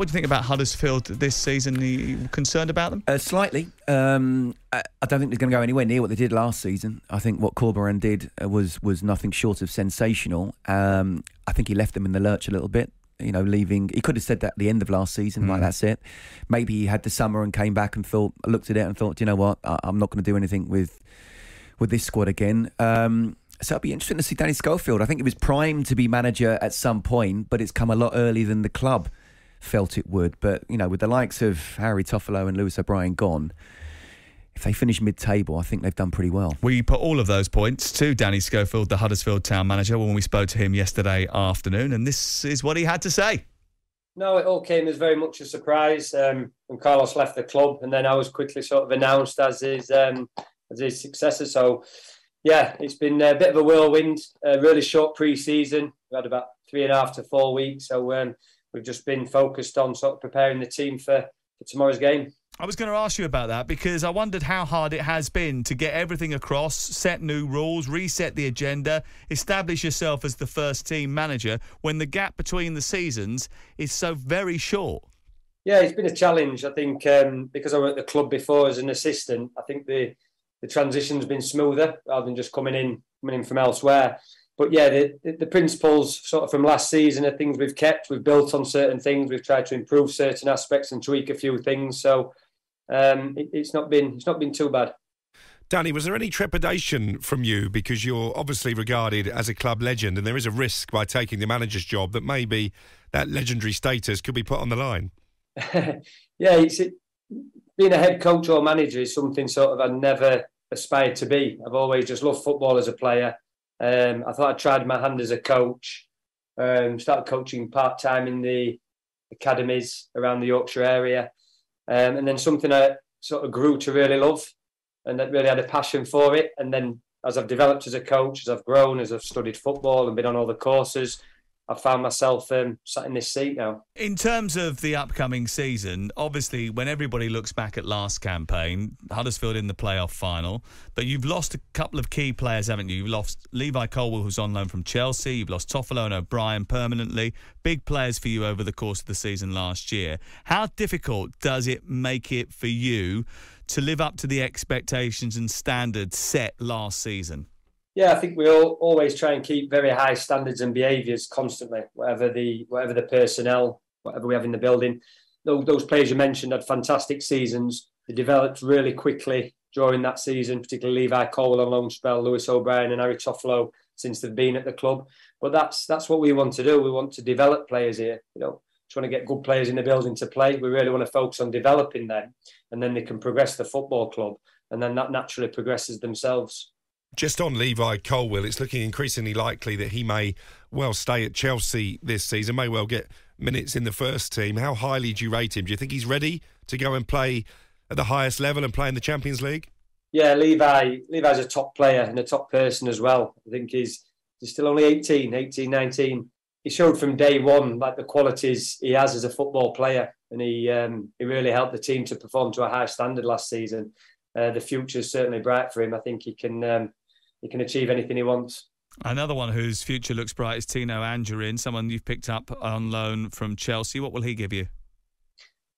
What do you think about Huddersfield this season? Are you concerned about them? Slightly. I don't think they're going to go anywhere near what they did last season. I think what Corberan did was nothing short of sensational. I think he left them in the lurch a little bit. You know, leaving. He could have said that at the end of last season, like that's it. Maybe he had the summer and came back and looked at it and thought, you know what, I'm not going to do anything with this squad again. So it'll be interesting to see Danny Schofield. I think he was primed to be manager at some point, but it's come a lot earlier than the club felt it would. But, you know, with the likes of Harry Toffolo and Lewis O'Brien gone, if they finish mid-table, I think they've done pretty well. We put all of those points to Danny Schofield, the Huddersfield town manager, when we spoke to him yesterday afternoon, and this is what he had to say. No, it all came as very much a surprise when Carlos left the club, and then I was quickly sort of announced as his successor. So, yeah, it's been a bit of a whirlwind, a really short pre-season. We had about 3.5 to 4 weeks, so we've just been focused on sort of preparing the team for tomorrow's game. I was going to ask you about that because I wondered how hard it has been to get everything across, set new rules, reset the agenda, establish yourself as the first team manager when the gap between the seasons is so very short. Yeah, it's been a challenge. I think because I was at the club before as an assistant, I think the transition's been smoother rather than just coming in from elsewhere. But yeah, the principles sort of from last season are things we've kept. We've built on certain things. We've tried to improve certain aspects and tweak a few things. So it's not been too bad. Danny, was there any trepidation from you because you're obviously regarded as a club legend, and there is a risk by taking the manager's job that maybe that legendary status could be put on the line? Yeah, being a head coach or manager is something sort of I never aspired to be. I've always just loved football as a player. I thought I tried my hand as a coach. Started coaching part-time in the academies around the Yorkshire area. And then something I sort of grew to really love and that really had a passion for it. And then as I've developed as a coach, as I've grown, as I've studied football and been on all the courses, I've found myself sat in this seat now. In terms of the upcoming season, obviously, when everybody looks back at last campaign, Huddersfield in the playoff final, but you've lost a couple of key players, haven't you? You've lost Levi Colwill, who's on loan from Chelsea. You've lost Toffolo and O'Brien permanently. Big players for you over the course of the season last year. How difficult does it make it for you to live up to the expectations and standards set last season? Yeah, I think we all always try and keep very high standards and behaviours constantly, whatever the personnel, whatever we have in the building. Those players you mentioned had fantastic seasons. They developed really quickly during that season, particularly Levi Colwill on loan spell, Lewis O'Brien and Harry Toffolo since they've been at the club. But that's what we want to do. We want to develop players here. You know, trying to get good players in the building to play. We really want to focus on developing them, and then they can progress the football club, and then that naturally progresses themselves. Just on Levi Colwill, it's looking increasingly likely that he may well stay at Chelsea this season, may well get minutes in the first team. How highly do you rate him? Do you think he's ready to go and play at the highest level and play in the Champions League? Yeah, Levi's a top player and a top person as well. I think he's still only 18, 19. He showed from day one like the qualities he has as a football player, and he really helped the team to perform to a high standard last season. The future's certainly bright for him. I think he can achieve anything he wants. Another one whose future looks bright is Tino Anjorin, someone you've picked up on loan from Chelsea. What will he give you?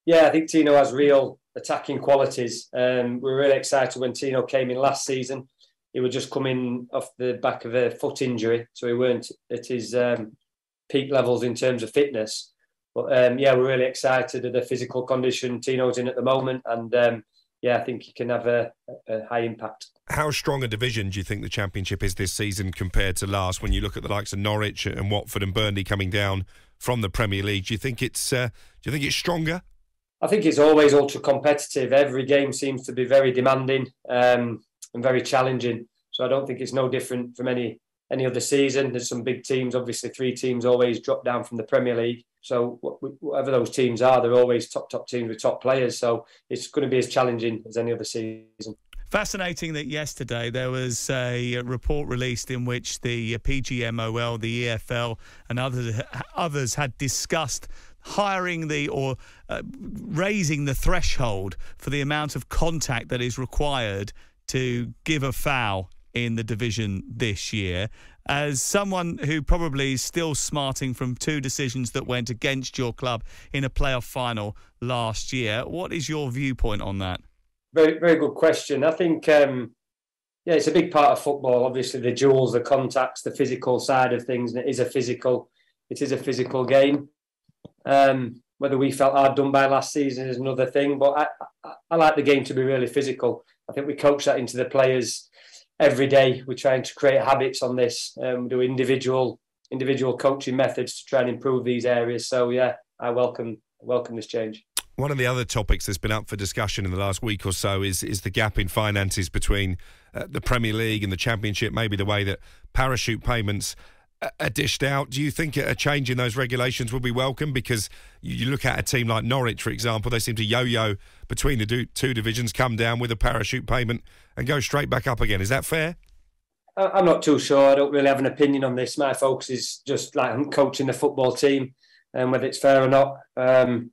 Yeah, I think Tino has real attacking qualities. We were really excited when Tino came in last season. He was just coming off the back of a foot injury, so he weren't at his peak levels in terms of fitness. But yeah, we're really excited at the physical condition Tino's in at the moment, and yeah, I think he can have a high impact. How strong a division do you think the Championship is this season compared to last? When you look at the likes of Norwich and Watford and Burnley coming down from the Premier League, do you think it's stronger? I think it's always ultra competitive. Every game seems to be very demanding and very challenging. So I don't think it's no different from any other season. There's some big teams. Obviously, 3 teams always drop down from the Premier League. So whatever those teams are, they're always top teams with top players. So it's going to be as challenging as any other season. Fascinating that yesterday there was a report released in which the PGMOL, the EFL and others had discussed hiring raising the threshold for the amount of contact that is required to give a foul in the division this year. As someone who probably is still smarting from 2 decisions that went against your club in a playoff final last year, what is your viewpoint on that? Very, very good question. I think, it's a big part of football. Obviously, the duels, the contacts, the physical side of things, and it is a physical game. Whether we felt hard done by last season is another thing, but I like the game to be really physical. I think we coach that into the players every day. We're trying to create habits on this. We do individual coaching methods to try and improve these areas. So yeah, I welcome this change. One of the other topics that's been up for discussion in the last week or so is the gap in finances between the Premier League and the Championship, maybe the way that parachute payments are dished out. Do you think a change in those regulations will be welcome? Because you look at a team like Norwich, for example, they seem to yo-yo between the 2 divisions, come down with a parachute payment and go straight back up again. Is that fair? I'm not too sure. I don't really have an opinion on this. My focus is just like I'm coaching the football team, and whether it's fair or not. And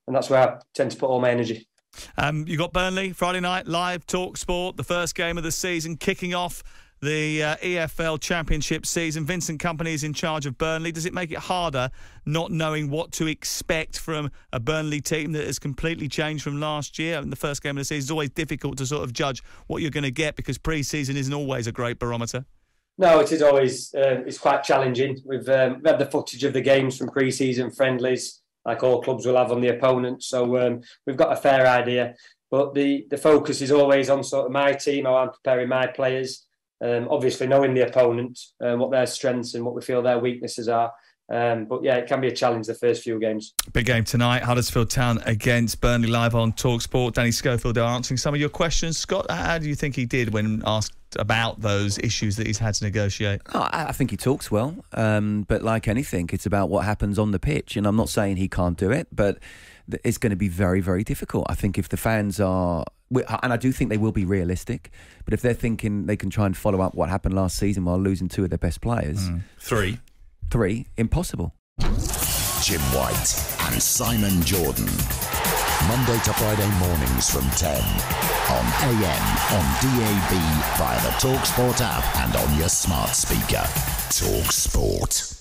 that's where I tend to put all my energy. You got Burnley Friday night, live talkSPORT, the first game of the season, kicking off the EFL Championship season. Vincent Kompany is in charge of Burnley. Does it make it harder not knowing what to expect from a Burnley team that has completely changed from last year? In the first game of the season, it's always difficult to sort of judge what you're going to get because pre-season isn't always a great barometer. No, it is always it's quite challenging. We've had the footage of the games from pre-season friendlies, like all clubs will have on the opponent. So we've got a fair idea. But the focus is always on sort of my team, how I'm preparing my players. Obviously knowing the opponent, what their strengths and what we feel their weaknesses are. But yeah, it can be a challenge the first few games. Big game tonight, Huddersfield Town against Burnley, live on talkSPORT. Danny Schofield answering some of your questions. Scott, how do you think he did when asked about those issues that he's had to negotiate? Oh, I think he talks well, but like anything, it's about what happens on the pitch. And I'm not saying he can't do it, but it's going to be very, very difficult. I think if the fans are, and I do think they will be realistic, but if they're thinking they can try and follow up what happened last season while losing 2 of their best players. 3, impossible. Jim White and Simon Jordan. Monday to Friday mornings from 10 on AM, on DAB, via the talkSPORT app and on your smart speaker. talkSPORT.